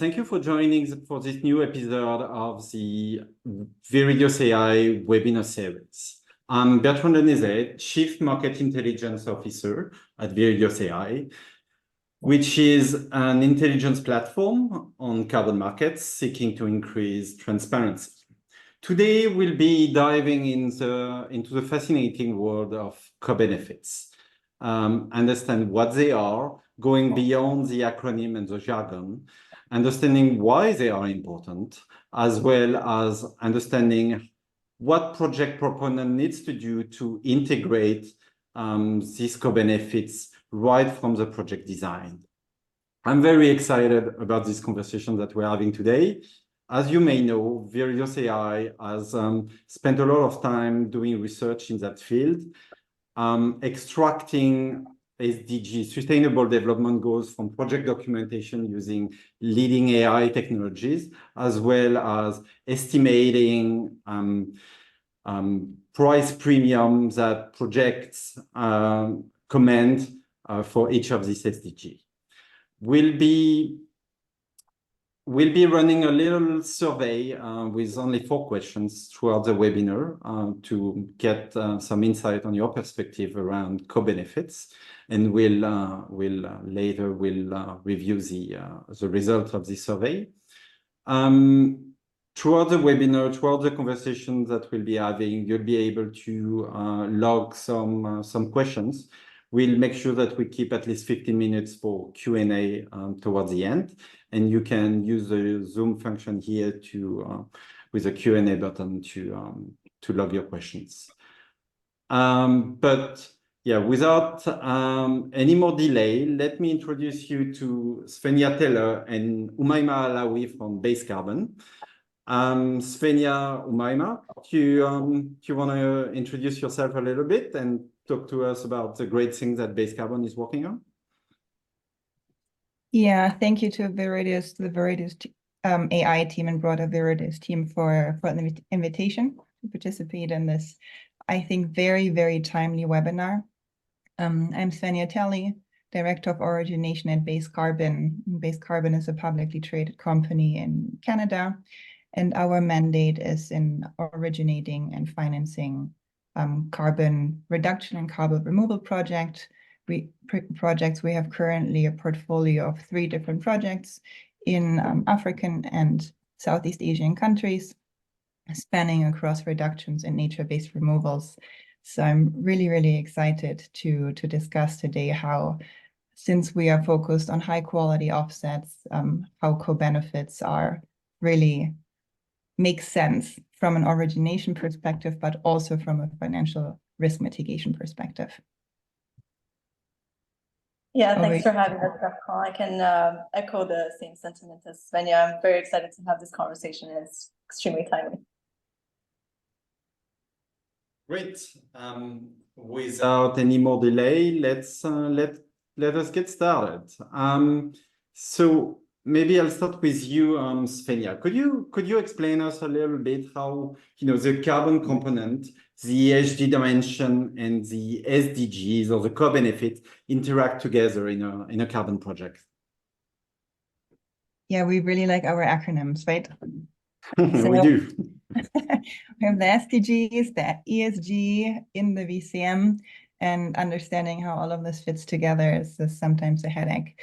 Thank you for joining for this new episode of the Viridios AI webinar series. I'm Bertrand Nézet, Chief Market Intelligence Officer at Viridios AI, which is an intelligence platform on carbon markets seeking to increase transparency. Today, we'll be diving into the fascinating world of co-benefits, understand what they are, going beyond the acronym and the jargon, understanding why they are important, as well as understanding what project proponent needs to do to integrate these co-benefits right from the project design. I'm very excited about this conversation that we're having today. As you may know, Viridios AI has spent a lot of time doing research in that field, extracting SDG, Sustainable Development Goals, from project documentation using leading AI technologies, as well as estimating price premiums that projects command for each of these SDG. We'll be running a little survey with only 4 questions throughout the webinar to get some insight on your perspective around co-benefits, and we'll later review the results of the survey. Throughout the webinar, throughout the conversations that we'll be having, you'll be able to log some questions. We'll make sure that we keep at least 15 minutes for Q&A towards the end, and you can use the Zoom function here with the Q&A button to log your questions. But yeah, without any more delay, let me introduce you to Svenja, Telle and Oumaima Alaoui from Base Carbon. Svenja, Oumaima, do you want to introduce yourself a little bit and talk to us about the great things that Base Carbon is working on? Yeah, thank you to the Viridios AI team and broader Viridios team for the invitation to participate in this, I think, very, very timely webinar. I'm Svenja Telle, Director of Origination at Base Carbon. Base Carbon is a publicly traded company in Canada, and our mandate is in originating and financing carbon reduction and carbon removal projects. We have currently a portfolio of 3 different projects in African and Southeast Asian countries, spanning across reductions and nature-based removals. So I'm really, really excited to discuss today how, since we are focused on high-quality offsets, how co-benefits are really make sense from an origination perspective, but also from a financial risk mitigation perspective. Yeah, thanks for having us, Bertrand. I can echo the same sentiment as Svenja. I'm very excited to have this conversation. It's extremely timely. Great. Without any more delay, let us get started. So maybe I'll start with you, Svenja. Could you explain us a little bit how the carbon component, the ESG dimension, and the SDGs or the co-benefit interact together in a carbon project? Yeah, we really like our acronyms, right? We do. We have the SDGs, the ESG in the VCM, and understanding how all of this fits together is sometimes a headache.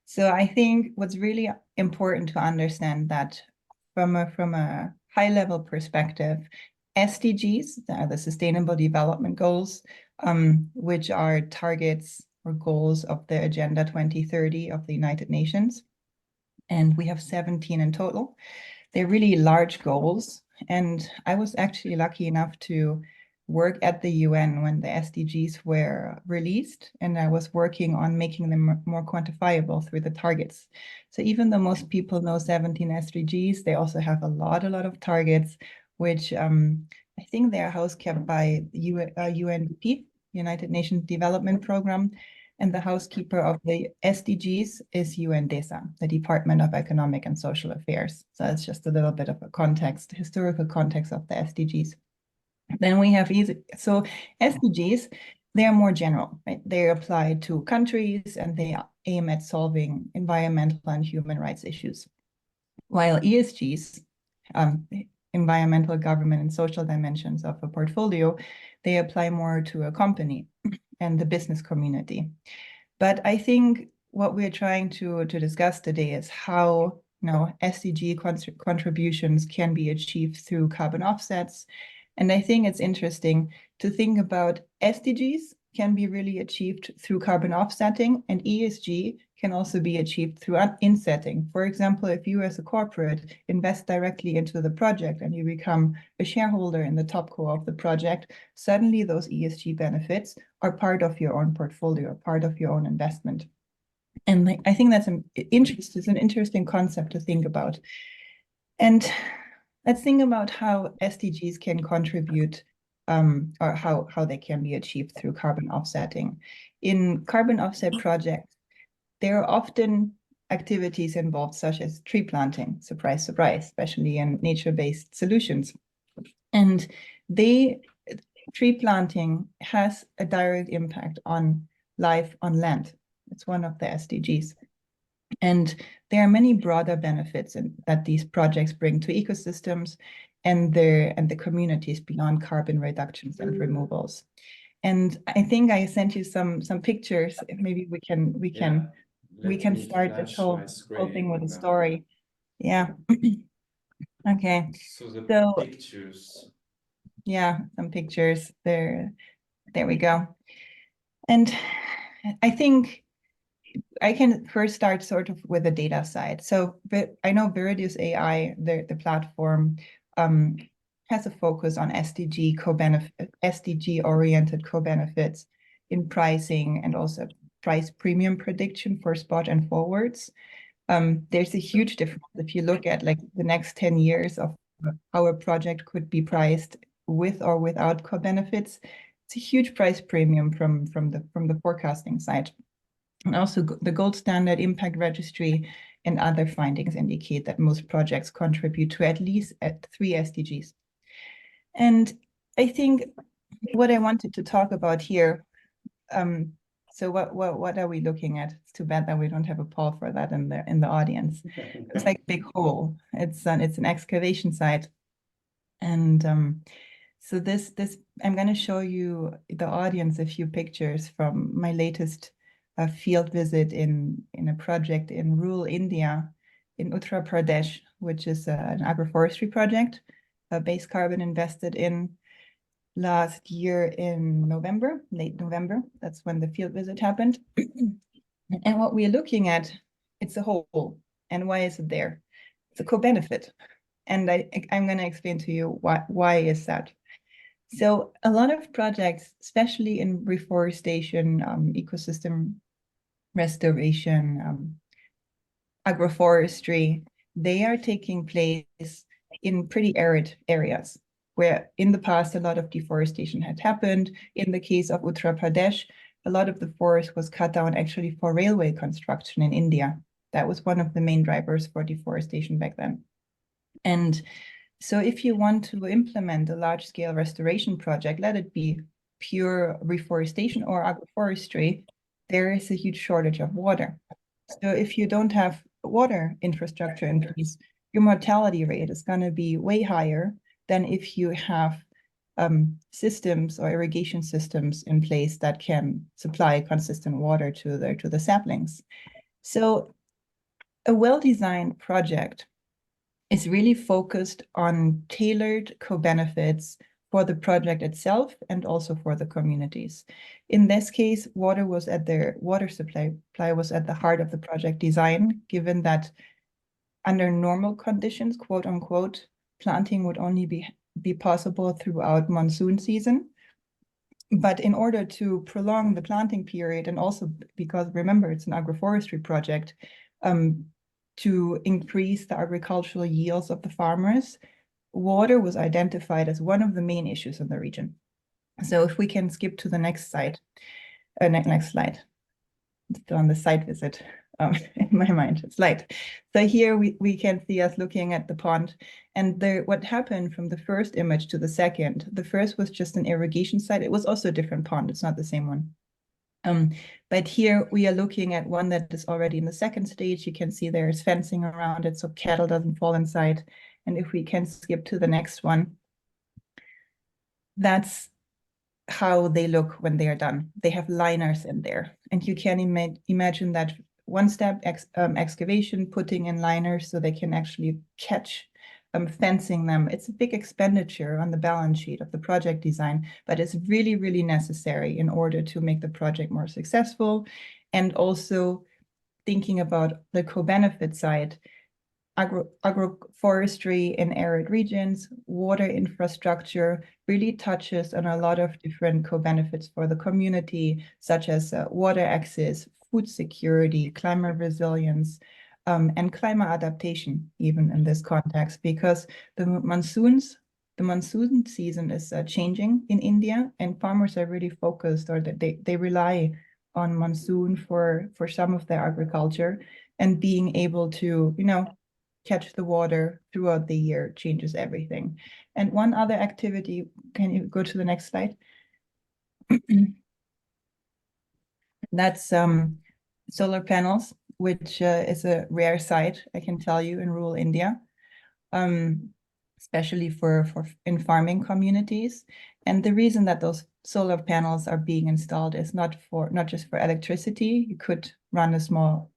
So I think what's really important to understand that from a high-level perspective, SDGs, the Sustainable Development Goals, which are targets or goals of the Agenda 2030 of the United Nations, and we have 17 in total. They're really large goals, and I was actually lucky enough to work at the UN when the SDGs were released, and I was working on making them more quantifiable through the targets. So even though most people know 17 SDGs, they also have a lot of targets, which I think they are house kept by UNDP, United Nations Development Program, and the housekeeper of the SDGs is UNDESA, the Department of Economic and Social Affairs. So it's just a little bit of a context, historical context of the SDGs. Then we have SDGs, they are more general, right? They apply to countries and they aim at solving environmental and human rights issues. while ESGs, environmental, government, and social dimensions of a portfolio, they apply more to a company and the business community. But I think what we're trying to discuss today is how SDG contributions can be achieved through carbon offsets. And I think it's interesting to think about SDGs can be really achieved through carbon offsetting, and ESG can also be achieved through insetting. For example, if you as a corporate invest directly into the project and you become a shareholder in the top co of the project, suddenly those ESG benefits are part of your own portfolio, part of your own investment. And I think that's an interesting concept to think about. And let's think about how SDGs can contribute or how they can be achieved through carbon offsetting. In carbon offset projects, there are often activities involved, such as tree planting, surprise, surprise, especially in nature-based solutions. And tree planting has a direct impact on life on land. It's one of the SDGs. And there are many broader benefits that these projects bring to ecosystems and the communities beyond carbon reductions and removals. And I think I sent you some pictures. Maybe we can start this whole thing with a story. Yeah. Okay. So pictures. Yeah, some pictures there. There we go. And I think I can first start sort of with the data side. So I know Viridios AI, the platform, has a focus on SDG-oriented co-benefits in pricing and also price premium prediction for spot and forwards. There's a huge difference if you look at like the next 10 years of how a project could be priced with or without co-benefits. It's a huge price premium from the forecasting side. And also the gold standard impact registry and other findings indicate that most projects contribute to at least 3 SDGs. And I think what I wanted to talk about here, so what are we looking at? It's too bad that we don't have a poll for that in the audience. It's like a big hole. It's an excavation site. And so this I'm going to show you the audience a few pictures from my latest field visit in a project in rural India, in Uttar Pradesh, which is an agroforestry project. Base Carbon invested in last year in November, late November. That's when the field visit happened. And what we're looking at, it's a hole. And why is it there? It's a co-benefit. And I'm going to explain to you why is that. So a lot of projects, especially in reforestation, ecosystem restoration, agroforestry, they are taking place in pretty arid areas where in the past a lot of deforestation had happened. In the case of Uttar Pradesh, a lot of the forest was cut down actually for railway construction in India. That was one of the main drivers for deforestation back then. And so if you want to implement a large-scale restoration project, let it be pure reforestation or agroforestry, there is a huge shortage of water. So if you don't have water infrastructure in place, your mortality rate is going to be way higher than if you have systems or irrigation systems in place that can supply consistent water to the saplings. So a well-designed project is really focused on tailored co-benefits for the project itself and also for the communities. In this case, water supply was at the heart of the project design, given that under normal conditions, quote unquote, planting would only be possible throughout monsoon season. But in order to prolong the planting period, and also because remember, it's an agroforestry project, to increase the agricultural yields of the farmers, water was identified as one of the main issues in the region. So if we can skip to the next slide, next slide, still on the site visit in my mind, slide. So here we can see us looking at the pond, and what happened from the first image to the second, the first was just an irrigation site. It was also a different pond, it's not the same one. But here we are looking at one that is already in the second stage. You can see there's fencing around it so cattle doesn't fall inside. And if we can skip to the next one, that's how they look when they are done. They have liners in there. And you can imagine that one step excavation, putting in liners so they can actually catch fencing them. It's a big expenditure on the balance sheet of the project design, but it's really, really necessary in order to make the project more successful. And also thinking about the co-benefit side, agroforestry in arid regions, water infrastructure really touches on a lot of different co-benefits for the community, such as water access, food security, climate resilience, and climate adaptation, even in this context, because the monsoon season is changing in India, and farmers are really focused, or they rely on monsoon for some of their agriculture, and being able to, catch the water throughout the year changes everything. And one other activity, can you go to the next slide? That's solar panels, which is a rare sight, I can tell you, in rural India, especially in farming communities. And the reason that those solar panels are being installed is not just for electricity. You could run a small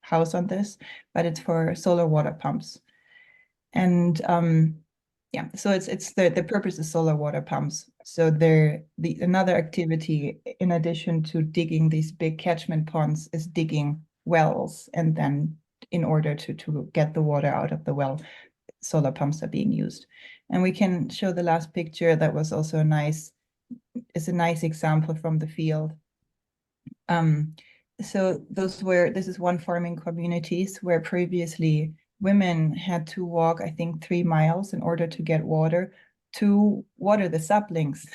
house on this, but it's for solar water pumps. And yeah, so it's the purpose is solar water pumps. So another activity in addition to digging these big catchment ponds is digging wells, and then in order to get the water out of the well, solar pumps are being used. And we can show the last picture that was also a nice example from the field. So this is one farming communities where previously women had to walk, I think, 3 miles in order to get water to water the saplings.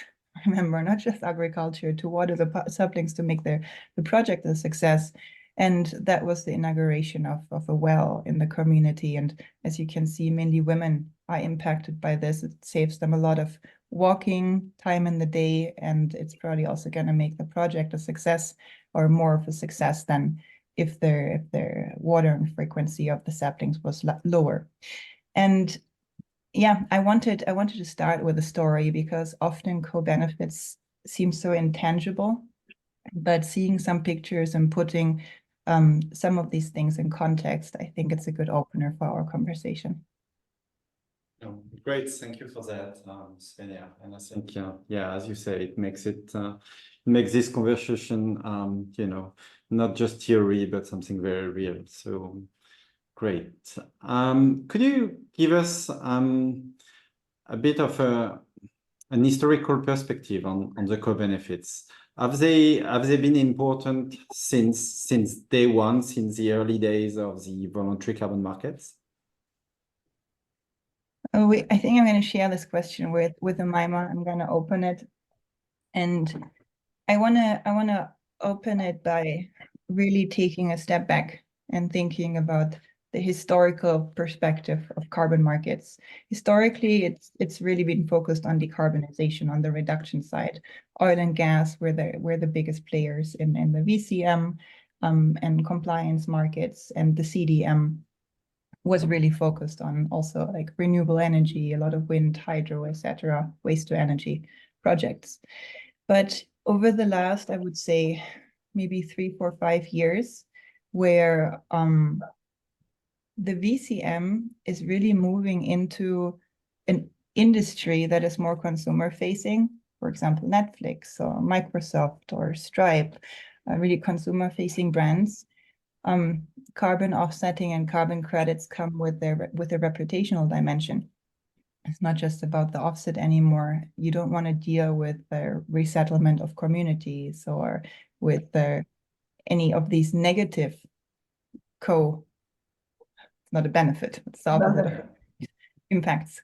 Remember, not just agriculture, to water the saplings to make the project a success. And that was the inauguration of a well in the community. And as you can see, mainly women are impacted by this. It saves them a lot of walking time in the day, and it's probably also going to make the project a success, or more of a success than if their watering frequency of the saplings was lower. And yeah, I wanted to start with a story, because often co-benefits seem so intangible, but seeing some pictures and putting some of these things in context, I think it's a good opener for our conversation. Great, thank you for that, Svenja. And I think, yeah, as you say, it makes this conversation, not just theory, but something very real. So great. Could you give us a bit of an historical perspective on the co-benefits? Have they been important since day one, since the early days of the voluntary carbon markets? I think I'm going to share this question with Oumaima. I'm going to open it, and I want to open it by really taking a step back and thinking about the historical perspective of carbon markets. Historically, it's really been focused on decarbonization, on the reduction side. Oil and gas were the biggest players in the VCM and compliance markets, and the CDM was really focused on also like renewable energy, a lot of wind, hydro, etc., waste to energy projects. But over the last, I would say, maybe 3, 4, 5 years, where the VCM is really moving into an industry that is more consumer facing, for example, Netflix or Microsoft or Stripe, really consumer facing brands. Carbon offsetting and carbon credits come with a reputational dimension. It's not just about the offset anymore. You don't want to deal with the resettlement of communities or with any of these negative not a benefit, it's the opposite of impacts.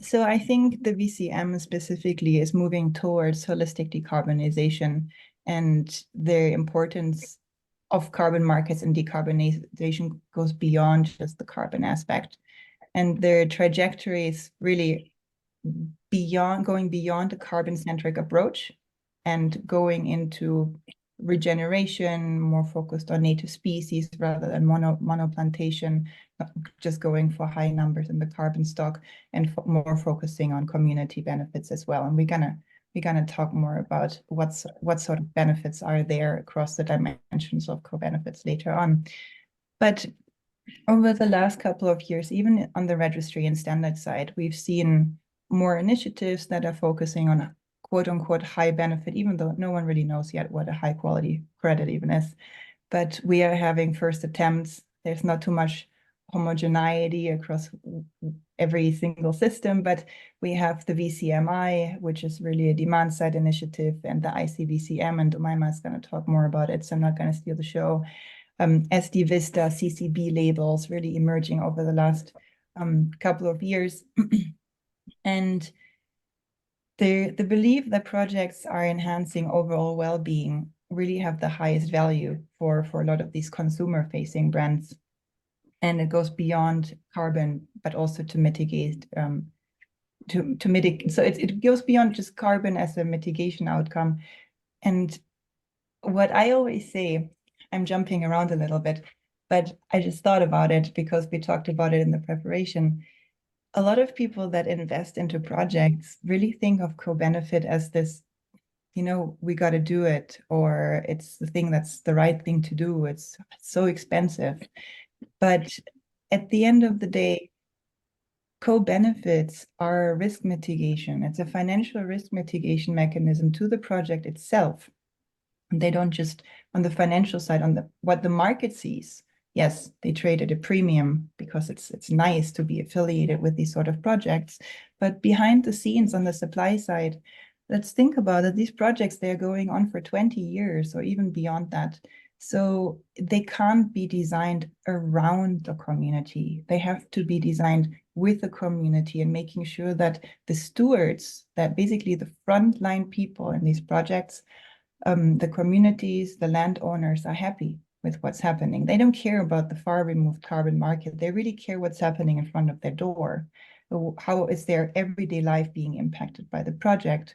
So I think the VCM specifically is moving towards holistic decarbonization, and the importance of carbon markets and decarbonization goes beyond just the carbon aspect. And their trajectory is really going beyond the carbon-centric approach and going into regeneration, more focused on native species rather than monoplantation, just going for high numbers in the carbon stock, and more focusing on community benefits as well. And we're gonna talk more about what sort of benefits are there across the dimensions of co-benefits later on. But over the last couple of years, even on the registry and standard side, we've seen more initiatives that are focusing on quote unquote high benefit, even though no one really knows yet what a high quality credit even is. But we are having first attempts. There's not too much homogeneity across every single system, but we have the VCMI, which is really a demand side initiative, and the ICVCM, and Oumaima is going to talk more about it, so I'm not going to steal the show. SD Vista, CCB labels really emerging over the last couple of years. And the belief that projects are enhancing overall well-being really have the highest value for a lot of these consumer-facing brands. And it goes beyond carbon, but also to mitigate, to mitigate. So it goes beyond just carbon as a mitigation outcome. And what I always say, I'm jumping around a little bit, but I just thought about it because we talked about it in the preparation. A lot of people that invest into projects really think of co-benefit as this, you know, we got to do it, or it's the thing that's the right thing to do. It's so expensive. But at the end of the day, co-benefits are risk mitigation. It's a financial risk mitigation mechanism to the project itself. And they don't just, on the financial side, on what the market sees. Yes, they trade at a premium because it's nice to be affiliated with these sort of projects. But behind the scenes on the supply side, let's think about it. These projects, they're going on for 20 years or even beyond that. So they can't be designed around the community. They have to be designed with the community and making sure that the stewards, that basically the frontline people in these projects, the communities, the landowners are happy with what's happening. They don't care about the far removed carbon market. They really care what's happening in front of their door. How is their everyday life being impacted by the project?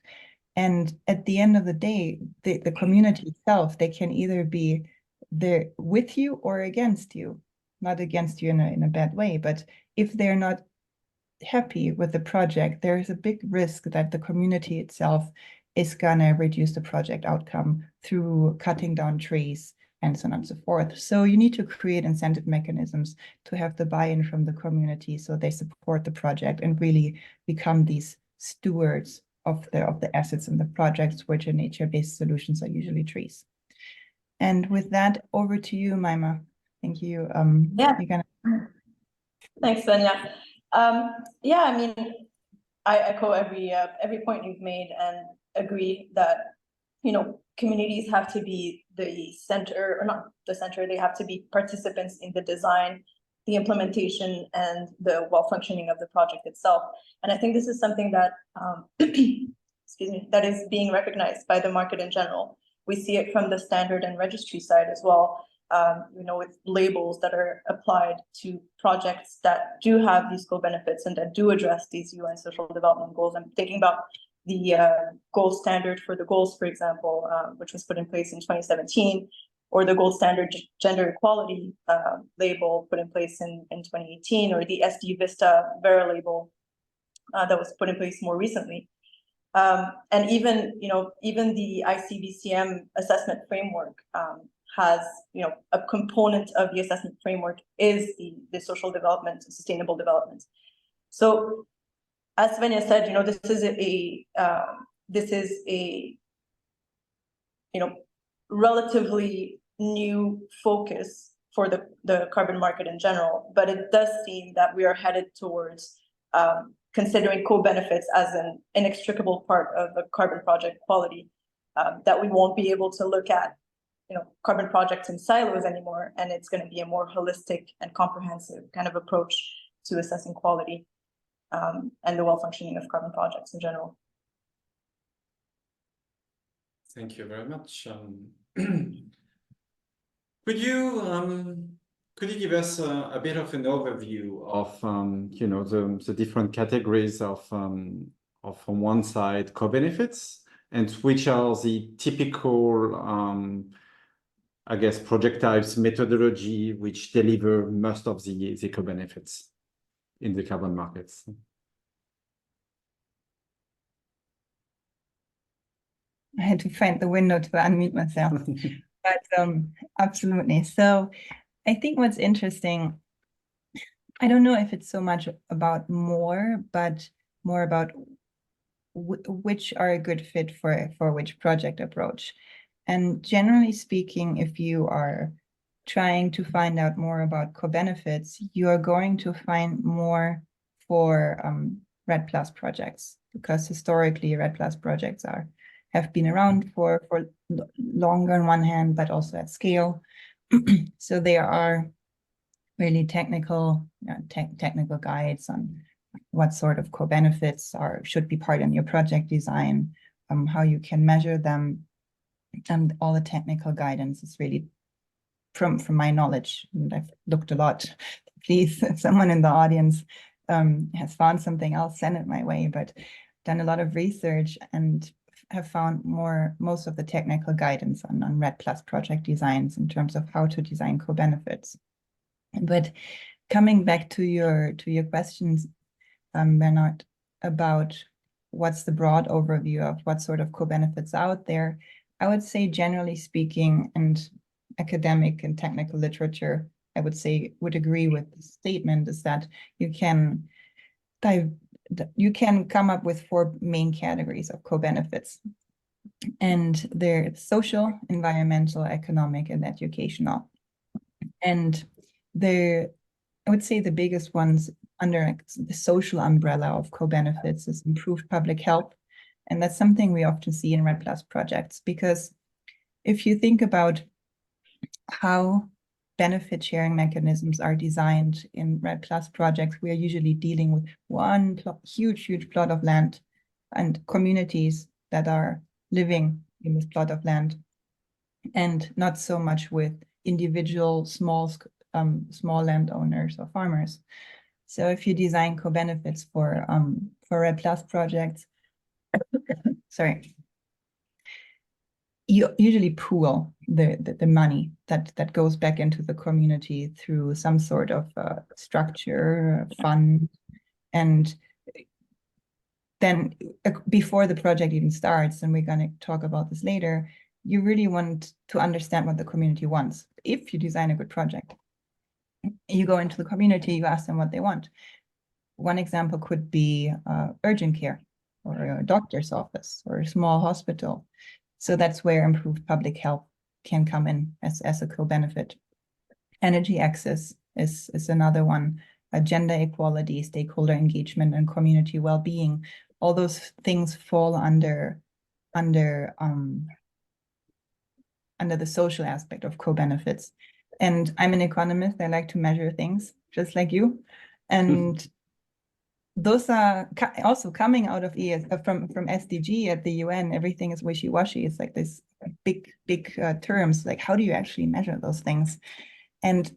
And at the end of the day, the community itself, they can either be there with you or against you, not against you in a bad way. But if they're not happy with the project, there is a big risk that the community itself is gonna reduce the project outcome through cutting down trees and so on and so forth. So you need to create incentive mechanisms to have the buy-in from the community so they support the project and really become these stewards of the assets in the projects, which in nature-based solutions are usually trees. And with that, over to you, Oumaima. Thank you. Yeah. You're gonna... Thanks, Svenja. Yeah, I mean, I echo every point you've made and agree that, you know, communities have to be the center, or not the center, they have to be participants in the design, the implementation, and the well-functioning of the project itself. And I think this is something that, excuse me, that is being recognized by the market in general. We see it from the standard and registry side as well, you know, with labels that are applied to projects that do have these co-benefits and that do address these UN Social Development Goals. I'm thinking about the gold standard for the goals, for example, which was put in place in 2017, or the gold standard gender equality label put in place in 2018, or the SD Vista Vera label that was put in place more recently. And even, you know, even the ICVCM assessment framework has, you know, a component of the assessment framework is the social development and sustainable development. So as Svenja said, you know, this is a you know, relatively new focus for the carbon market in general, but it does seem that we are headed towards considering co-benefits as an inextricable part of the carbon project quality, that we won't be able to look at, you know, carbon projects in silos anymore, and it's going to be a more holistic and comprehensive kind of approach to assessing quality and the well-functioning of carbon projects in general. Thank you very much. Could you give us a bit of an overview of you know, the different categories of on one side co-benefits, and which are the typical, I guess, project types, methodology, which deliver most of the co-benefits in the carbon markets. I had to find the window to unmute myself, but absolutely. So I think what's interesting, I don't know if it's so much about more, but more about which are a good fit for which project approach. And generally speaking, if you are trying to find out more about co-benefits, you are going to find more for REDD+ projects, because historically REDD+ projects have been around for longer on one hand, but also at scale. So there are really technical guides on what sort of co-benefits should be part in your project design, how you can measure them, and all the technical guidance is really from my knowledge, and I've looked a lot. Please, if someone in the audience has found something else, send it my way. But done a lot of research and have found most of the technical guidance on REDD+ project designs in terms of how to design co-benefits. But coming back to your questions, Bernard, about what's the broad overview of what sort of co-benefits out there, I would say generally speaking, and academic and technical literature, I would say would agree with the statement, is that you can come up with 4 main categories of co-benefits. And they're social, environmental, economic, and educational. And I would say the biggest ones under the social umbrella of co-benefits is improved public health. And that's something we often see in REDD+ projects, because if you think about how benefit sharing mechanisms are designed in REDD+ projects, we are usually dealing with one huge plot of land and communities that are living in this plot of land, and not so much with individual small landowners or farmers. So if you design co-benefits for REDD+ projects, sorry, you usually pool the money that goes back into the community through some sort of structure, fund, and then before the project even starts, and we're going to talk about this later, you really want to understand what the community wants. If you design a good project, you go into the community, you ask them what they want. One example could be urgent care, or a doctor's office, or a small hospital. So that's where improved public health can come in as a co-benefit. Energy access is another one. Gender equality, stakeholder engagement, and community well-being. All those things fall under the social aspect of co-benefits. And I'm an economist. I like to measure things, just like you. And those are also coming out of from SDG at the UN. Everything is wishy-washy. It's like this big terms, like how do you actually measure those things? And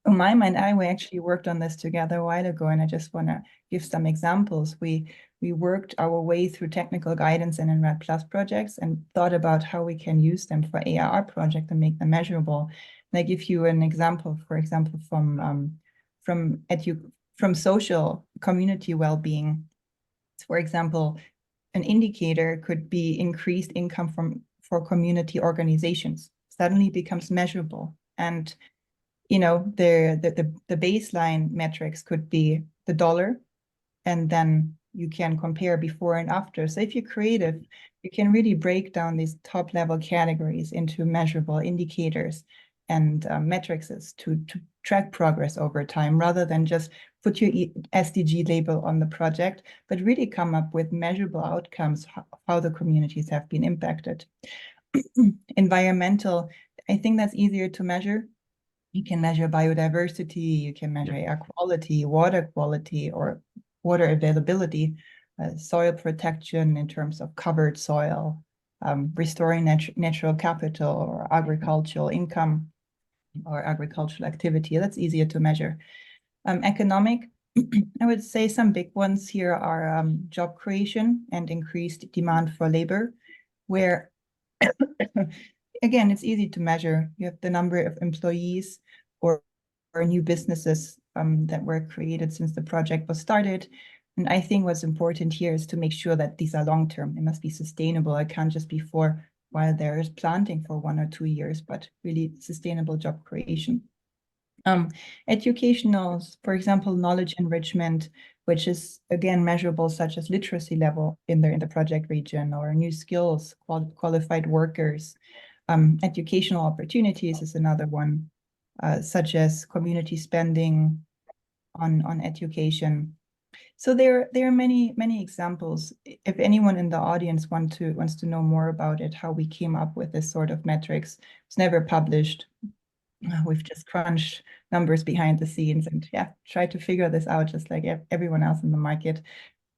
Oumaima and I, we actually worked on this together a while ago, and I just want to give some examples. We worked our way through technical guidance and in REDD+ projects, and thought about how we can use them for ARR project and make them measurable. And I give you an example, for example, from social community well-being. For example, an indicator could be increased income for community organizations. Suddenly becomes measurable, and the baseline metrics could be the dollar, and then you can compare before and after. So if you're creative, you can really break down these top level categories into measurable indicators and metrics to track progress over time, rather than just put your SDG label on the project, but really come up with measurable outcomes, how the communities have been impacted. Environmental, I think that's easier to measure. You can measure biodiversity, you can measure air quality, water quality, or water availability, soil protection in terms of covered soil, restoring natural capital or agricultural income or agricultural activity. That's easier to measure. Economic, I would say some big ones here are job creation and increased demand for labor, where again, it's easy to measure. You have the number of employees or new businesses that were created since the project was started. And I think what's important here is to make sure that these are long-term. They must be sustainable. It can't just be for while there is planting for 1 or 2 years, but really sustainable job creation. Educational, for example, knowledge enrichment, which is again measurable, such as literacy level in the project region, or new skills, qualified workers. Educational opportunities is another one, such as community spending on education. So there are many examples. If anyone in the audience wants to know more about it, how we came up with this sort of metrics, it's never published. We've just crunched numbers behind the scenes and try to figure this out just like everyone else in the market.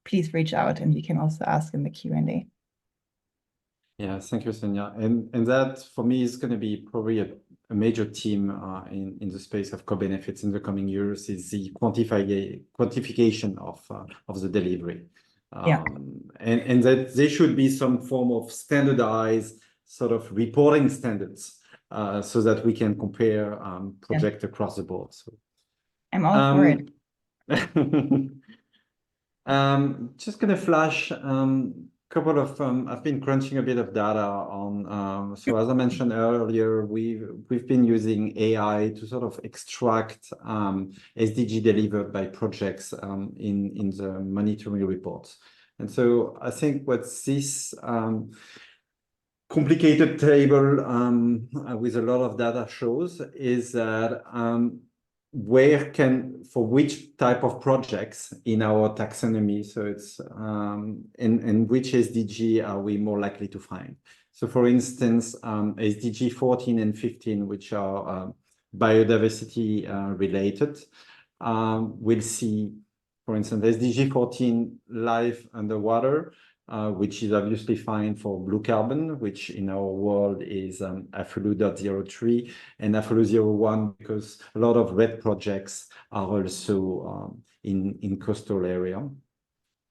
Please reach out, and you can also ask in the Q&A. Yeah, thank you, Svenja. And that for me is going to be probably a major theme in the space of co-benefits in the coming years, is the quantification of the delivery. And that there should be some form of standardized sort of reporting standards so that we can compare projects across the board. So I'm all for it. Just going to flash couple of I've been crunching a bit of data on so as I mentioned earlier, we've been using AI to sort of extract SDG delivered by projects in the monitoring reports. And so I think what this complicated table with a lot of data shows is that for which type of projects in our taxonomy, so it's in which SDG are we more likely to find. So for instance, SDG 14 and 15, which are biodiversity related, we'll see, for instance, SDG 14, life underwater, which is obviously fine for blue carbon, which in our world is AFLU.03, and AFLU.01, because a lot of red projects are also in coastal area.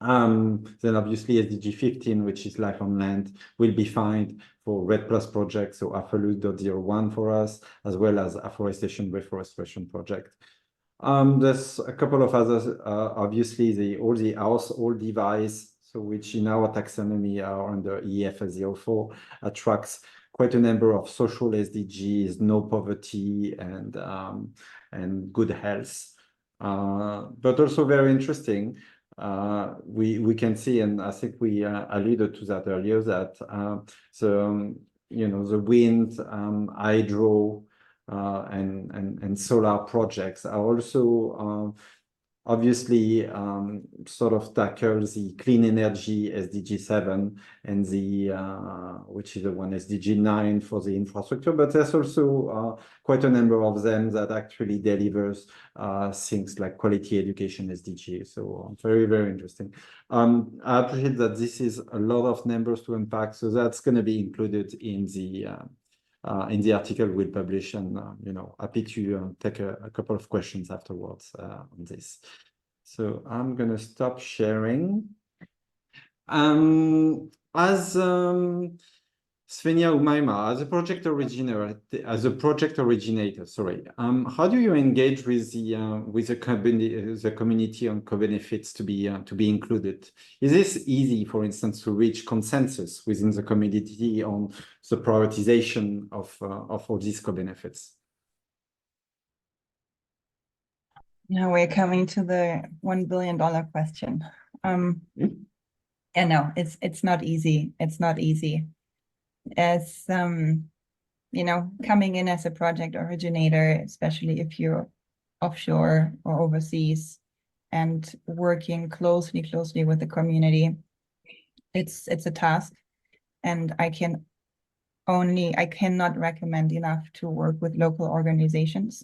Then obviously SDG 15, which is life on land, will be fine for red plus projects, so AFLU.01 for us, as well as afforestation, reforestation project. There's a couple of others, obviously all the household device, so which in our taxonomy are under EF04, attracts quite a number of social SDGs, no poverty and good health. But also very interesting, we can see, and I think we alluded to that earlier, that the wind, hydro, and solar projects are also obviously sort of tackle the clean energy SDG 7 and the which is the one SDG 9 for the infrastructure, but there's also quite a number of them that actually delivers things like quality education SDG. So very, very interesting. I appreciate that this is a lot of numbers to unpack, so that's going to be included in the article we'll publish, and happy to take a couple of questions afterwards on this. So I'm going to stop sharing. As Svenja, Oumaima, as a project originator, sorry, how do you engage with the community on co-benefits to be included? Is this easy, for instance, to reach consensus within the community on the prioritization of all these co-benefits? Now we're coming to the $1 billion question. Yeah, no, it's not easy. It's not easy. As coming in as a project originator, especially if you're offshore or overseas and working closely with the community, it's a task, and I cannot recommend enough to work with local organizations,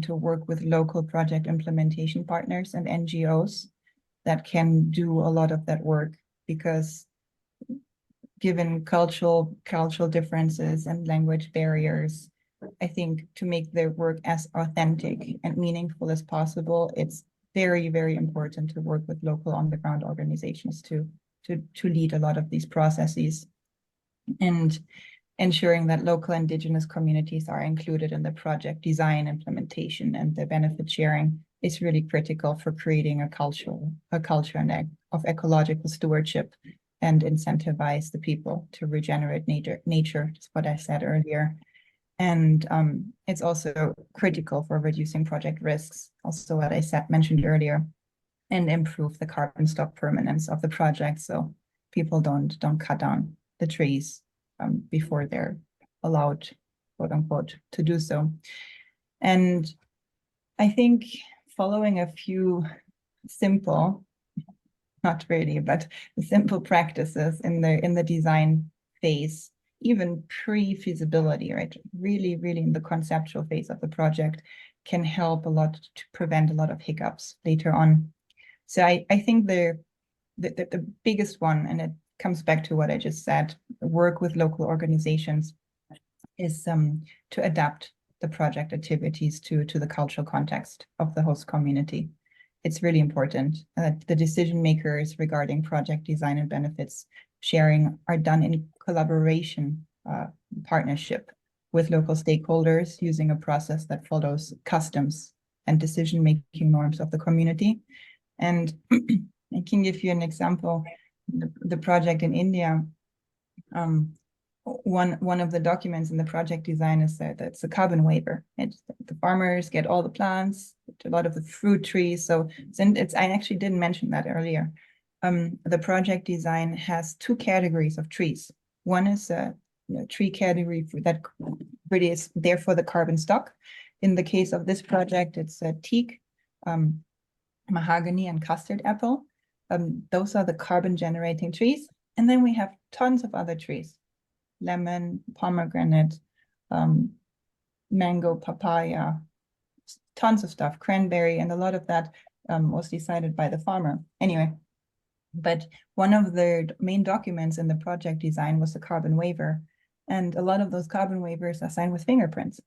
to work with local project implementation partners and NGOs that can do a lot of that work, because given cultural differences and language barriers, I think to make their work as authentic and meaningful as possible, it's very, very important to work with local on-the-ground organizations to lead a lot of these processes, and ensuring that local indigenous communities are included in the project design, implementation, and the benefit sharing is really critical for creating a culture of ecological stewardship and incentivize the people to regenerate nature, just what I said earlier. And it's also critical for reducing project risks, also what I mentioned earlier, and improve the carbon stock permanence of the project, so people don't cut down the trees before they're allowed, quote unquote, to do so. And I think following a few simple, not really, but simple practices in the design phase, even pre-feasibility, right? Really, really in the conceptual phase of the project, can help a lot to prevent a lot of hiccups later on. So I think the biggest one, and it comes back to what I just said, work with local organizations, is to adapt the project activities to the cultural context of the host community. It's really important that the decision makers regarding project design and benefits sharing are done in collaboration, partnership with local stakeholders, using a process that follows customs and decision-making norms of the community. And I can give you an example. The project in India, one of the documents in the project design is that it's a carbon waiver. The farmers get all the plants, a lot of the fruit trees. So I actually didn't mention that earlier. The project design has two categories of trees. One is a tree category that really is there for the carbon stock. In the case of this project, it's a teak, mahogany, and custard apple. Those are the carbon generating trees. And then we have tons of other trees: lemon, pomegranate, mango, papaya, tons of stuff, cranberry, and a lot of that was decided by the farmer. Anyway, but one of the main documents in the project design was the carbon waiver. And a lot of those carbon waivers are signed with fingerprints.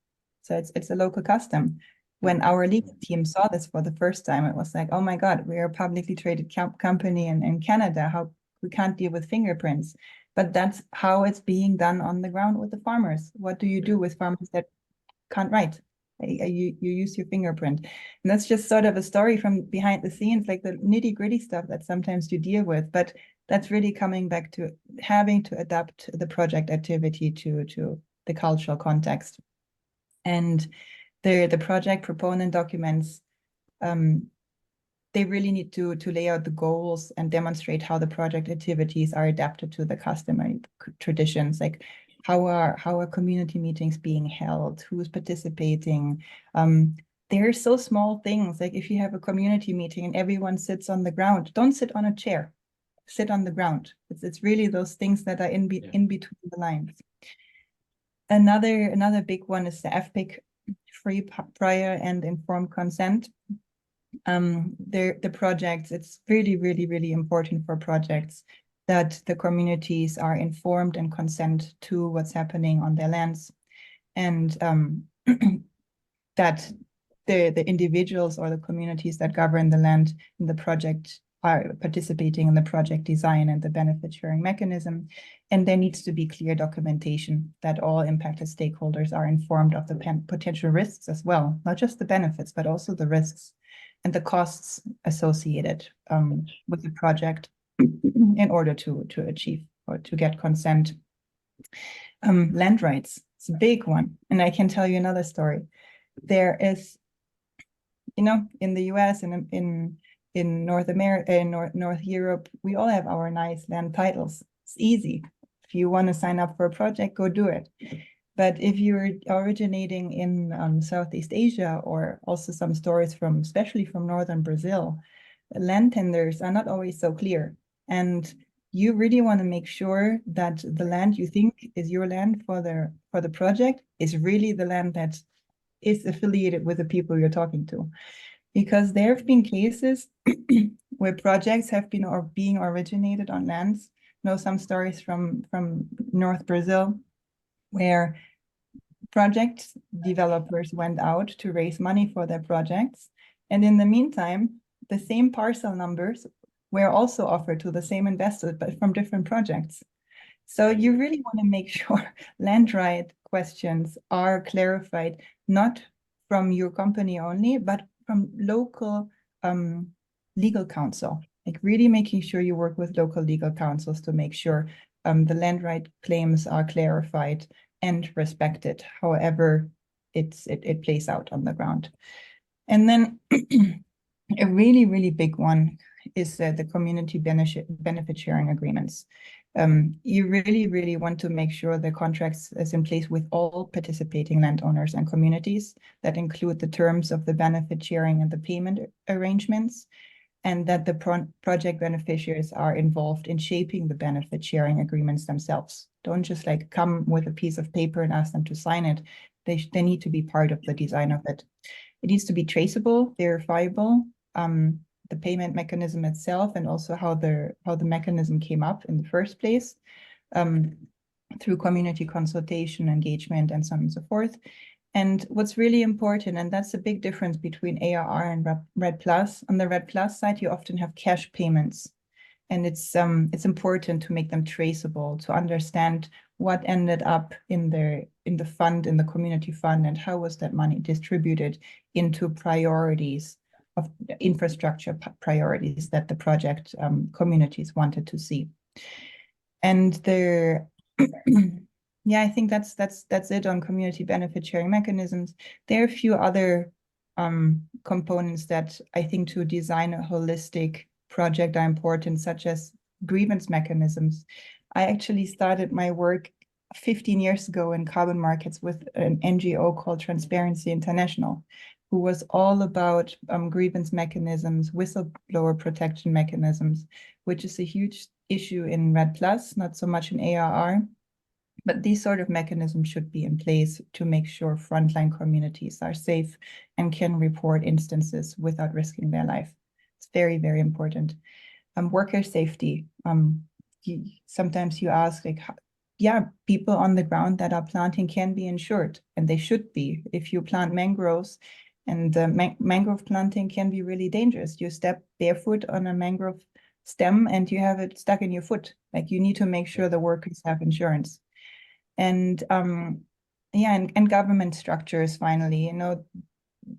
So it's a local custom. When our legal team saw this for the first time, it was like, oh my God, we're a publicly traded company in Canada. How we can't deal with fingerprints? But that's how it's being done on the ground with the farmers. What do you do with farmers that can't write? You use your fingerprint. And that's just sort of a story from behind the scenes, like the nitty-gritty stuff that sometimes you deal with. But that's really coming back to having to adapt the project activity to the cultural context. And the project proponent documents, they really need to lay out the goals and demonstrate how the project activities are adapted to the customary traditions, like how are community meetings being held, who's participating. They're so small things, like if you have a community meeting and everyone sits on the ground, don't sit on a chair, sit on the ground. It's really those things that are in between the lines. Another big one is the FPIC, free, prior, and informed consent. The projects, it's really, really, really important for projects that the communities are informed and consent to what's happening on their lands, and that the individuals or the communities that govern the land in the project are participating in the project design and the benefit sharing mechanism. And there needs to be clear documentation that all impacted stakeholders are informed of the potential risks as well, not just the benefits, but also the risks and the costs associated with the project in order to achieve or to get consent. Land rights, it's a big one. And I can tell you another story. There is, in the US and in North America, in North Europe, we all have our nice land titles. It's easy. If you want to sign up for a project, go do it. But if you're originating in Southeast Asia, or also some stories especially from northern Brazil, land tenders are not always so clear. And you really want to make sure that the land you think is your land for the project is really the land that is affiliated with the people you're talking to. Because there have been cases where projects have been being originated on lands. Some stories from North Brazil, where project developers went out to raise money for their projects. And in the meantime, the same parcel numbers were also offered to the same investors, but from different projects. So you really want to make sure land right questions are clarified, not from your company only, but from local legal counsel. Like really making sure you work with local legal counsels to make sure the land right claims are clarified and respected, however it plays out on the ground. And then a really, really big one is the community benefit sharing agreements. You really, really want to make sure the contracts is in place with all participating landowners and communities that include the terms of the benefit sharing and the payment arrangements, and that the project beneficiaries are involved in shaping the benefit sharing agreements themselves. Don't just like come with a piece of paper and ask them to sign it. They need to be part of the design of it. It needs to be traceable, verifiable, the payment mechanism itself, and also how the mechanism came up in the first place, through community consultation, engagement, and so on and so forth. And what's really important, and that's a big difference between ARR and RED Plus. On the RED Plus side, you often have cash payments, and it's important to make them traceable, to understand what ended up in the fund, in the community fund, and how was that money distributed into priorities of infrastructure priorities that the project communities wanted to see. And there, yeah, I think that's it on community benefit sharing mechanisms. There are a few other components that I think to design a holistic project are important, such as grievance mechanisms. I actually started my work 15 years ago in carbon markets with an NGO called Transparency International, who was all about grievance mechanisms, whistleblower protection mechanisms, which is a huge issue in RED Plus, not so much in ARR. But these sort of mechanisms should be in place to make sure frontline communities are safe and can report instances without risking their life. It's very, very important. Worker safety. Sometimes you ask, like, yeah, people on the ground that are planting can be insured, and they should be. If you plant mangroves, and mangrove planting can be really dangerous. You step barefoot on a mangrove stem and you have it stuck in your foot. Like, you need to make sure the workers have insurance. And yeah, and government structures, finally,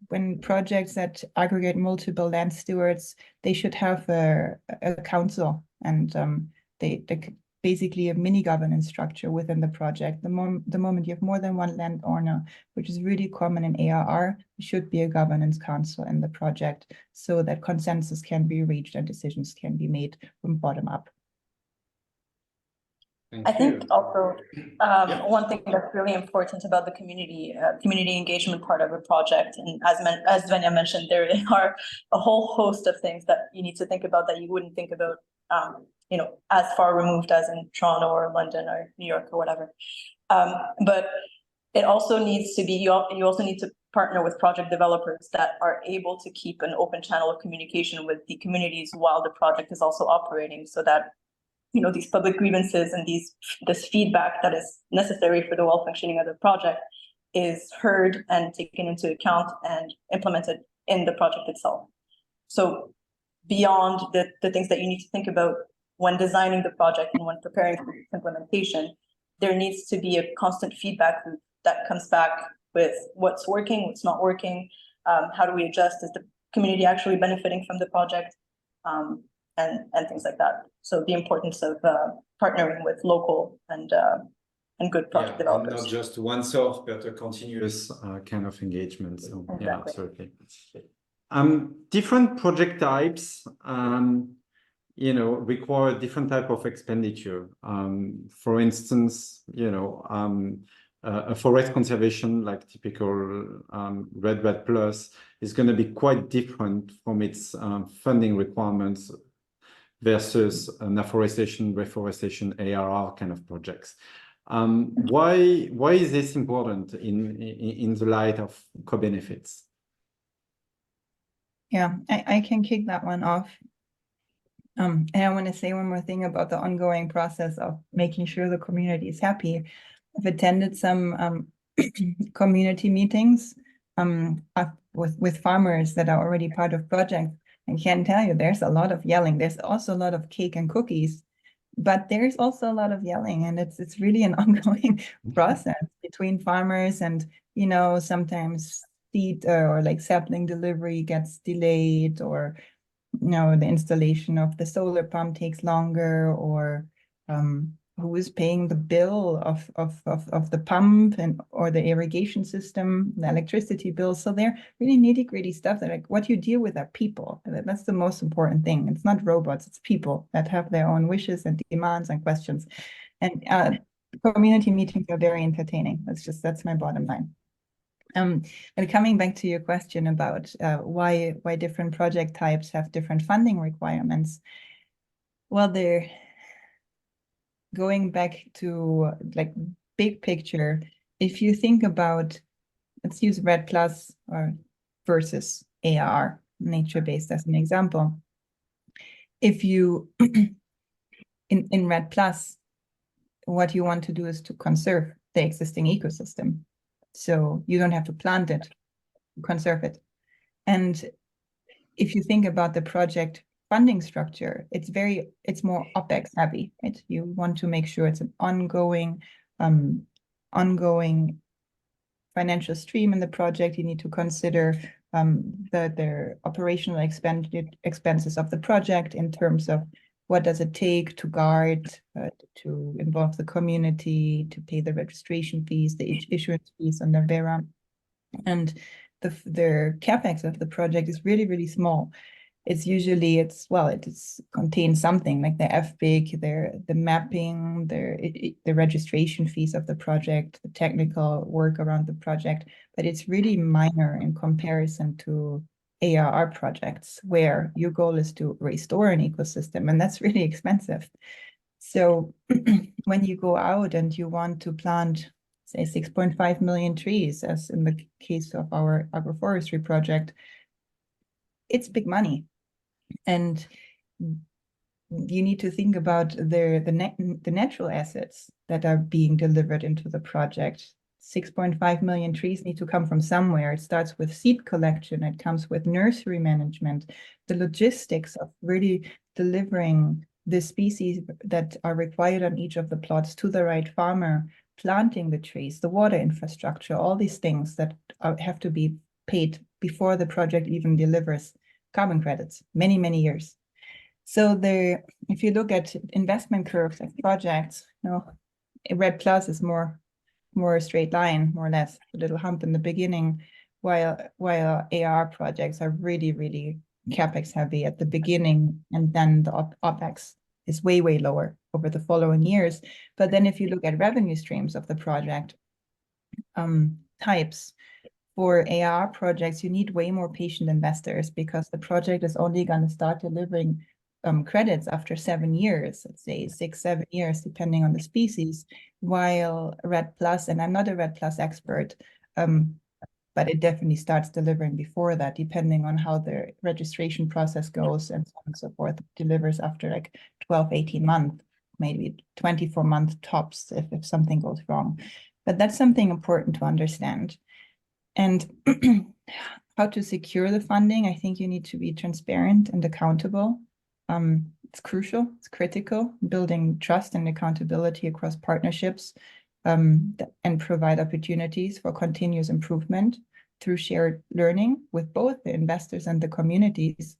when projects that aggregate multiple land stewards, they should have a council, and they basically a mini governance structure within the project. The moment you have more than one landowner, which is really common in ARR, there should be a governance council in the project so that consensus can be reached and decisions can be made from bottom up. I think also one thing that's really important about the community engagement part of a project, and as Svenja mentioned, there are a whole host of things that you need to think about that you wouldn't think about, as far removed as in Toronto or London or New York or whatever. But it also needs to be, you also need to partner with project developers that are able to keep an open channel of communication with the communities while the project is also operating, so that these public grievances and this feedback that is necessary for the well functioning of the project is heard and taken into account and implemented in the project itself. So beyond the things that you need to think about when designing the project and when preparing for implementation, there needs to be a constant feedback loop that comes back with what's working, what's not working, how do we adjust, is the community actually benefiting from the project, and things like that. So the importance of partnering with local and good project developers. And not just one source, but a continuous kind of engagement. So Exactly. yeah, absolutely. Different project types, require different type of expenditure. For instance, a forest conservation, like typical RED Plus, is going to be quite different from its funding requirements versus an afforestation, reforestation, ARR kind of projects. Why is this important in the light of co-benefits? Yeah, I can kick that one off. And I want to say one more thing about the ongoing process of making sure the community is happy. I've attended some community meetings with farmers that are already part of projects, I can tell you there's a lot of yelling. There's also a lot of cake and cookies, but there's also a lot of yelling, and it's really an ongoing process between farmers, and sometimes seed or like sapling delivery gets delayed, or the installation of the solar pump takes longer, or who is paying the bill of the pump or the irrigation system, the electricity bill. So they're really nitty-gritty stuff that, like, what you deal with are people. That's the most important thing. It's not robots, it's people that have their own wishes and demands and questions. And community meetings are very entertaining. That's my bottom line. And coming back to your question about why different project types have different funding requirements. Well, they're going back to like big picture. If you think about, let's use REDD+ or versus AR, nature-based, as an example. If you in REDD+, what you want to do is to conserve the existing ecosystem. So you don't have to plant it, conserve it. And if you think about the project funding structure, it's more OpEx heavy, right? You want to make sure it's an ongoing financial stream in the project. You need to consider the operational expenses of the project in terms of what does it take to guard, to involve the community, to pay the registration fees, the issuance fees on the Vera. And the capex of the project is really, really small. It's usually, it contains something like the FBIC, the mapping, the registration fees of the project, the technical work around the project, but it's really minor in comparison to ARR projects, where your goal is to restore an ecosystem, and that's really expensive. So when you go out and you want to plant, say, 6.5 million trees, as in the case of our agroforestry project, it's big money. And you need to think about the natural assets that are being delivered into the project. 6.5 million trees need to come from somewhere. It starts with seed collection. It comes with nursery management, the logistics of really delivering the species that are required on each of the plots to the right farmer, planting the trees, the water infrastructure, all these things that have to be paid before the project even delivers carbon credits, many, many years. So if you look at investment curves of projects, REDD+ is more a straight line, more or less, a little hump in the beginning, while AR projects are really, really capex heavy at the beginning, and then the OpEx is way, way lower over the following years. But then if you look at revenue streams of the project types, for AR projects, you need way more patient investors, because the project is only going to start delivering credits after 7 years, let's say 6-7 years, depending on the species, while REDD+, and I'm not a REDD+ expert, but it definitely starts delivering before that, depending on how the registration process goes and so on and so forth, delivers after like 12-18 months, maybe 24 months tops if something goes wrong. But that's something important to understand. And how to secure the funding, I think you need to be transparent and accountable. It's crucial, it's critical, building trust and accountability across partnerships, and provide opportunities for continuous improvement through shared learning with both the investors and the communities.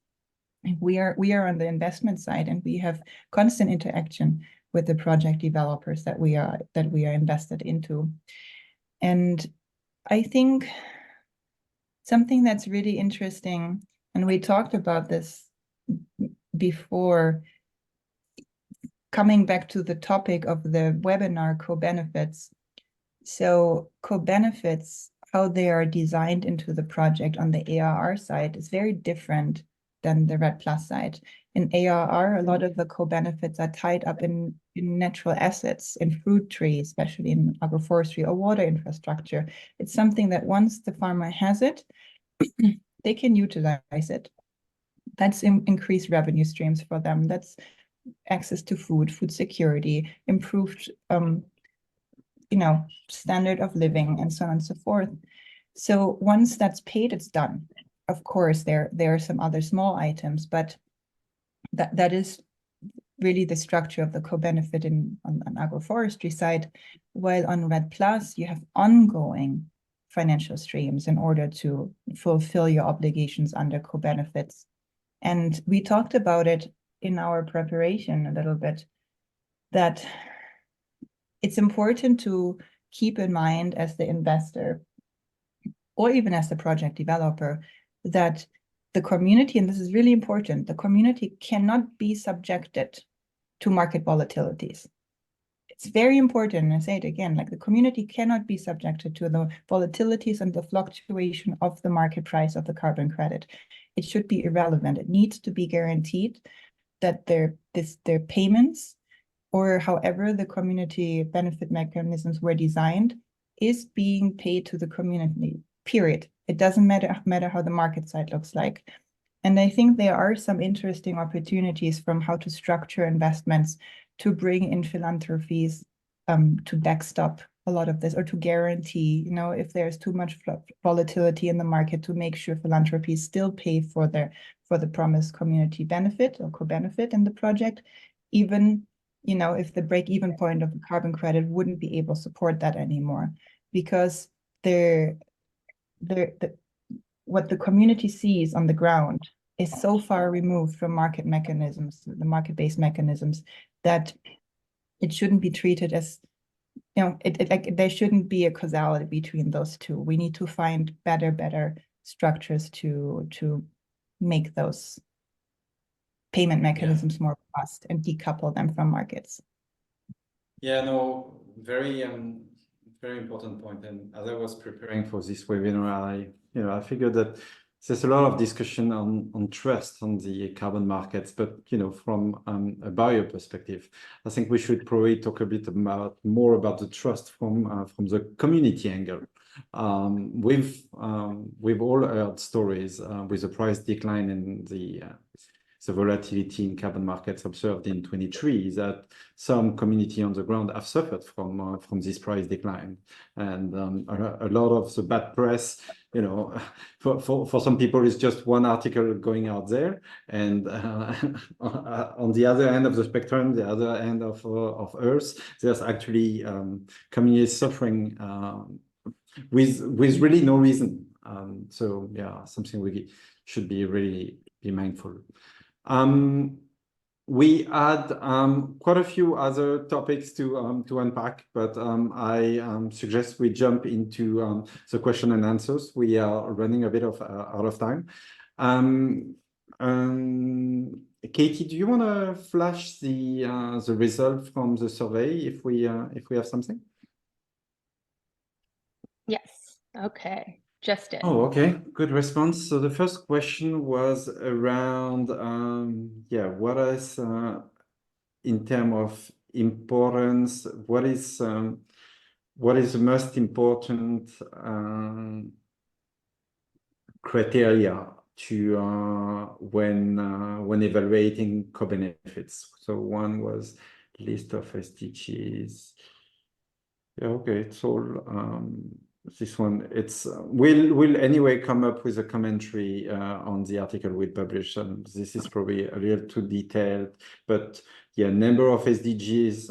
We are on the investment side, and we have constant interaction with the project developers that we are invested into. And I think something that's really interesting, and we talked about this before, coming back to the topic of the webinar, co-benefits. So co-benefits, how they are designed into the project on the ARR side, is very different than the REDD+ side. In ARR, a lot of the co-benefits are tied up in natural assets, in fruit trees, especially in agroforestry, or water infrastructure. It's something that once the farmer has it, they can utilize it. That's increased revenue streams for them. That's access to food security, improved standard of living, and so on and so forth. So once that's paid, it's done. of course, there are some other small items, but that is really the structure of the co-benefit on agroforestry side, while on REDD+, you have ongoing financial streams in order to fulfill your obligations under co-benefits. And we talked about it in our preparation a little bit, that it's important to keep in mind as the investor, or even as the project developer, that the community, and this is really important, the community cannot be subjected to market volatilities. It's very important, and I say it again, like the community cannot be subjected to the volatilities and the fluctuation of the market price of the carbon credit. It should be irrelevant. It needs to be guaranteed that their payments, or however the community benefit mechanisms were designed, is being paid to the community, period. It doesn't matter how the market side looks like. And I think there are some interesting opportunities from how to structure investments to bring in philanthropies to backstop a lot of this, or to guarantee, if there's too much volatility in the market, to make sure philanthropies still pay for the promised community benefit or co-benefit in the project, even if the break-even point of the carbon credit wouldn't be able to support that anymore, because what the community sees on the ground is so far removed from market mechanisms, the market-based mechanisms, that it shouldn't be treated as, there shouldn't be a causality between those two. We need to find better structures to make those payment mechanisms more robust and decouple them from markets. Yeah, no, very important point. And as I was preparing for this webinar, I figured that there's a lot of discussion on trust on the carbon markets, but from a buyer perspective, I think we should probably talk a bit more about the trust from the community angle. We've all heard stories with the price decline and the volatility in carbon markets observed in 23, that some community on the ground have suffered from this price decline, and a lot of the bad press, for some people, is just one article going out there, and on the other end of the spectrum, the other end of Earth, there's actually communities suffering with really no reason. So yeah, something we should be really be mindful. We had quite a few other topics to unpack, but I suggest we jump into the question and answers. We are running a bit out of time. Katie, do you want to flash the result from the survey if we have something? Yes. Okay. Just it. Oh, okay. Good response. So the first question was around, what is, in terms of importance, what is the most important criteria to when evaluating co-benefits? So one was list of SDGs. Yeah, okay, it's all. This one, it's we'll anyway come up with a commentary on the article we published, and this is probably a little too detailed, but yeah, number of SDGs,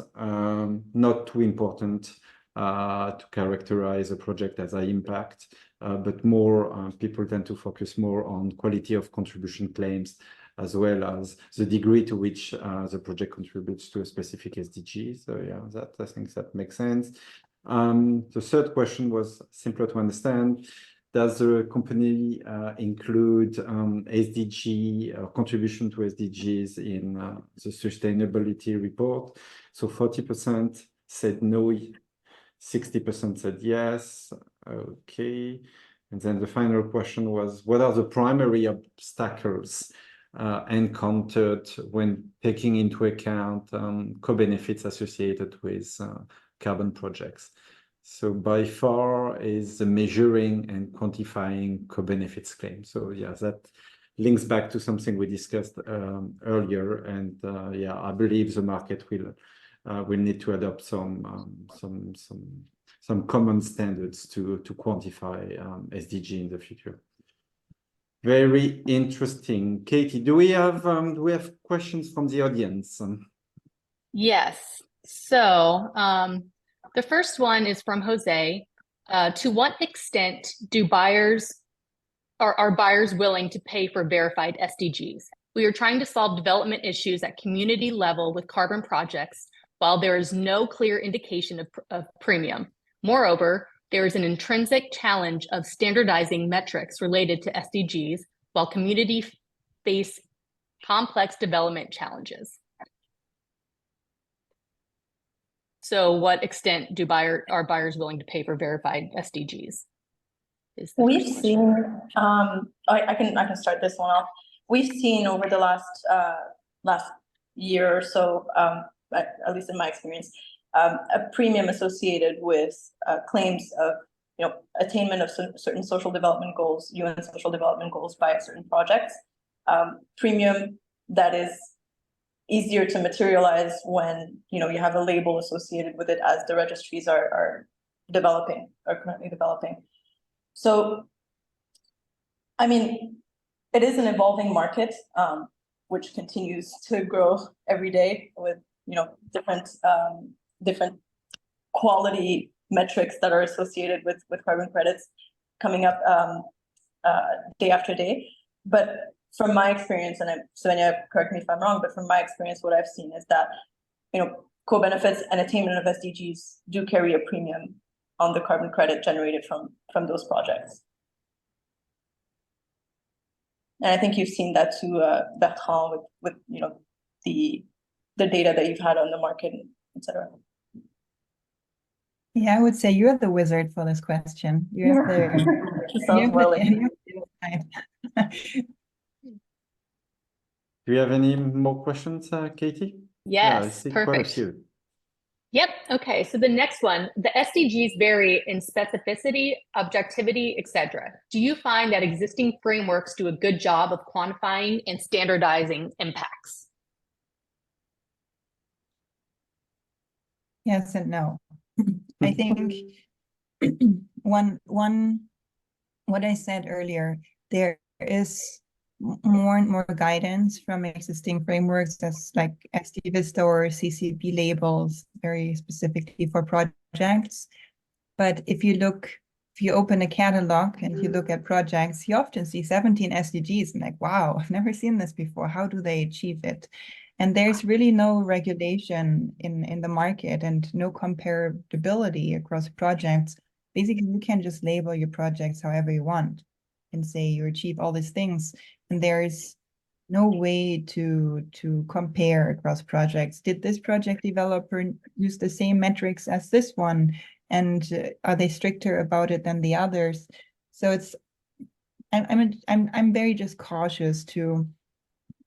not too important to characterize a project as high impact, but more people tend to focus more on quality of contribution claims, as well as the degree to which the project contributes to a specific SDG. So yeah, I think that makes sense. The third question was simpler to understand. Does the company include SDG contribution to SDGs in the sustainability report? So 40% said no, 60% said yes. Okay. And then the final question was, what are the primary obstacles encountered when taking into account co-benefits associated with carbon projects? So by far is the measuring and quantifying co-benefits claim. So yeah, that links back to something we discussed earlier, and I believe the market will need to adopt some common standards to quantify SDG in the future. Very interesting. Katie, do we have questions from the audience? Yes. So the first one is from Jose. To what extent are buyers willing to pay for verified SDGs? We are trying to solve development issues at community level with carbon projects, while there is no clear indication of premium. Moreover, there is an intrinsic challenge of standardizing metrics related to SDGs, while communities face complex development challenges. So what extent are buyers willing to pay for verified SDGs? We've seen, I can start this one off. We've seen over the last year or so, at least in my experience, a premium associated with claims of attainment of certain social development goals, UN social development goals by certain projects. Premium that is easier to materialize when you have a label associated with it, as the registries are currently developing. So, I mean, it is an evolving market, which continues to grow every day with different quality metrics that are associated with carbon credits coming up day after day. But from my experience, and Svenja, correct me if I'm wrong, but from my experience, what I've seen is that co-benefits and attainment of SDGs do carry a premium on the carbon credit generated from those projects. And I think you've seen that too, Bertrand, with the data that you've had on the market, etc. Yeah, I would say you're the wizard for this question. You have Do you have any more questions, Katie? Yes, yeah, I see perfect. Quite a few. Yep. Okay. So the next one, the SDGs vary in specificity, objectivity, etc. Do you find that existing frameworks do a good job of quantifying and standardizing impacts? Yes and no. I think what I said earlier, there is more and more guidance from existing frameworks that's like SD Vista or CCP labels very specifically for projects. But if you open a catalog and you look at projects, you often see 17 SDGs and like, wow, I've never seen this before. How do they achieve it? And there's really no regulation in the market and no comparability across projects. Basically, you can just label your projects however you want and say you achieve all these things. And there's no way to compare across projects. Did this project developer use the same metrics as this one? And are they stricter about it than the others? So I'm very just cautious to.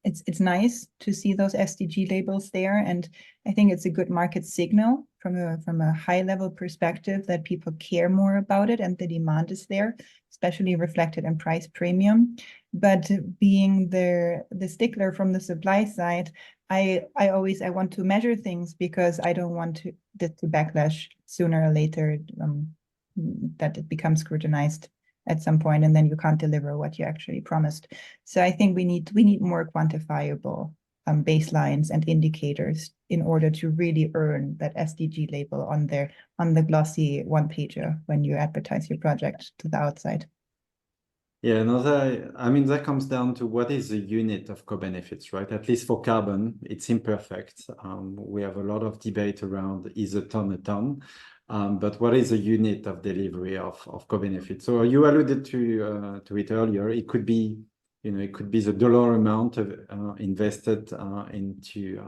It's nice to see those SDG labels there, and I think it's a good market signal from a high level perspective that people care more about it and the demand is there, especially reflected in price premium. But being the stickler from the supply side, I want to measure things because I don't want this to backlash sooner or later, that it becomes scrutinized at some point and then you can't deliver what you actually promised. So I think we need more quantifiable baselines and indicators in order to really earn that SDG label on the glossy one-pager when you advertise your project to the outside. Yeah, no, that comes down to what is the unit of co-benefits, right? At least for carbon, it's imperfect. We have a lot of debate around is a ton, but what is the unit of delivery of co-benefits? So you alluded to it earlier. It could be, the dollar amount of invested into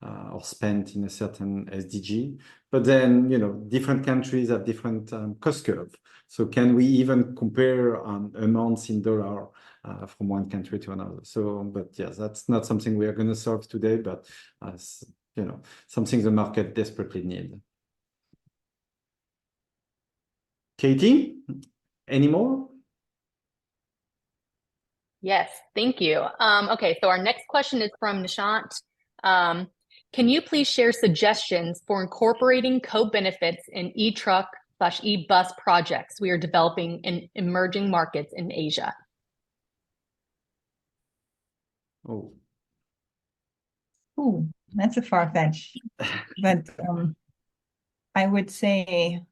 or spent in a certain SDG. But then, different countries have different cost curve. So can we even compare amounts in dollar from one country to another? So, but yes, that's not something we are going to solve today, but something the market desperately needs. Katie, any more? Yes, thank you. Okay, so our next question is from Nishant. Can you please share suggestions for incorporating co-benefits in e-truck/e-bus projects we are developing in emerging markets in Asia? Oh, Ooh, that's a far fetch. But I would say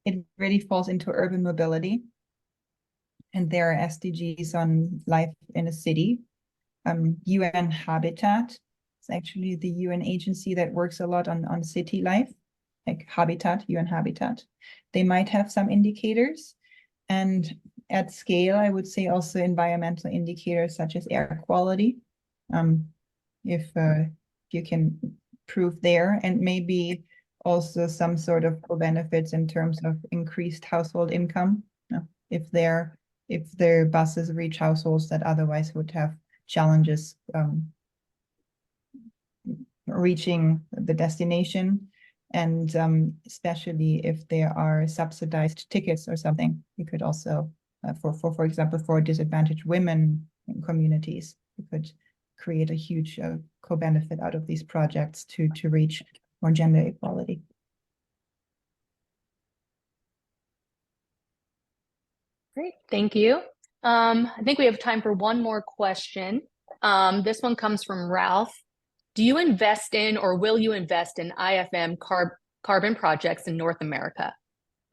it really falls into urban mobility. And there are SDGs on life in a city. UN Habitat is actually the UN agency that works a lot on city life, like Habitat, UN Habitat. They might have some indicators. And at scale, I would say also environmental indicators such as air quality. If you can prove there, and maybe also some sort of benefits in terms of increased household income, if their buses reach households that otherwise would have challenges reaching the destination, and especially if there are subsidized tickets or something. You could also, for example, for disadvantaged women in communities, you could create a huge co-benefit out of these projects to reach more gender equality. Great, thank you. I think we have time for one more question. This one comes from Ralph. Do you invest in or will you invest in IFM carbon projects in North America?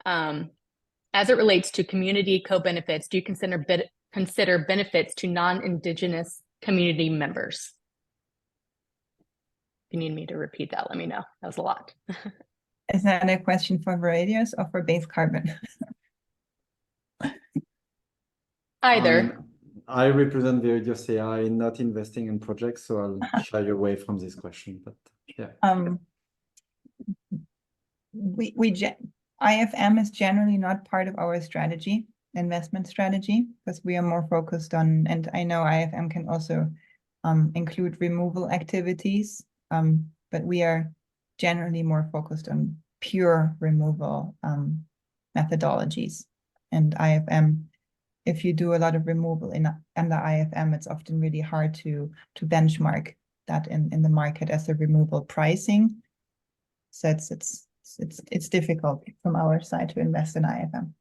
As it relates to community co-benefits, do you consider benefits to non-Indigenous community members? If you need me to repeat that, let me know. That was a lot. Is that a question for Viridios or for base carbon? Either. I represent Viridios AI, not investing in projects, so I'll shy away from this question. But yeah, IFM is generally not part of our strategy, investment strategy, because we are more focused on, and I know IFM can also include removal activities, but we are generally more focused on pure removal methodologies. And IFM, if you do a lot of removal under IFM, it's often really hard to benchmark that in the market as a removal pricing. So it's difficult from our side to invest in IFM.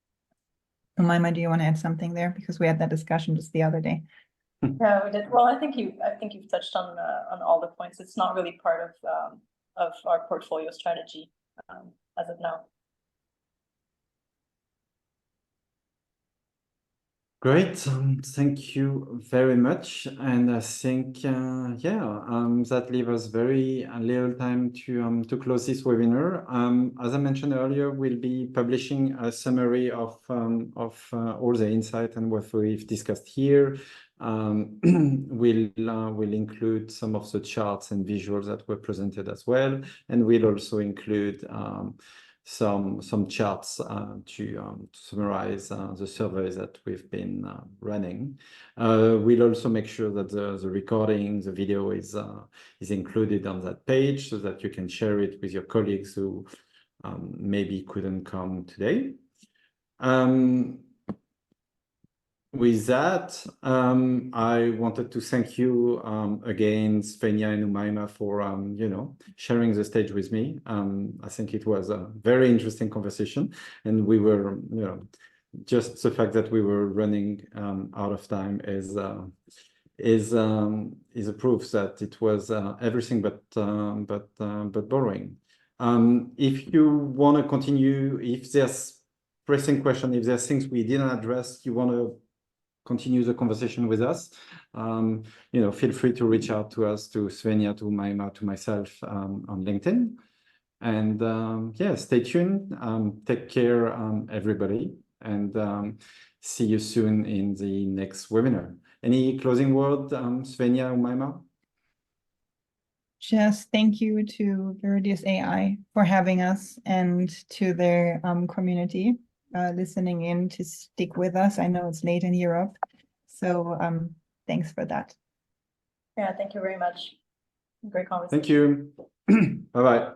Oumaima, do you want to add something there? Because we had that discussion just the other day. Yeah, we did. Well, I think you've touched on all the points. It's not really part of our portfolio strategy as of now. great. Thank you very much. And I think, that leaves us very little time to close this webinar. As I mentioned earlier, we'll be publishing a summary of all the insight and what we've discussed here. We'll include some of the charts and visuals that were presented as well, and we'll also include some charts to summarize the surveys that we've been running. We'll also make sure that the recording, the video is included on that page so that you can share it with your colleagues who maybe couldn't come today. With that, I wanted to thank you again, Svenja and Oumaima, for sharing the stage with me. I think it was a very interesting conversation, and we were, just the fact that we were running out of time is a proof that it was everything but boring. If you want to continue, if there's pressing question, if there's things we didn't address, you want to continue the conversation with us, feel free to reach out to us, to Svenja, to Oumaima, to myself on LinkedIn. And stay tuned. Take care, everybody, and see you soon in the next webinar. Any closing word, Svenja, Oumaima? Just thank you to Viridios AI for having us, and to their community listening in to stick with us. I know it's late in Europe, so thanks for that. Yeah, thank you very much. Great conversation. Thank you. Bye-bye.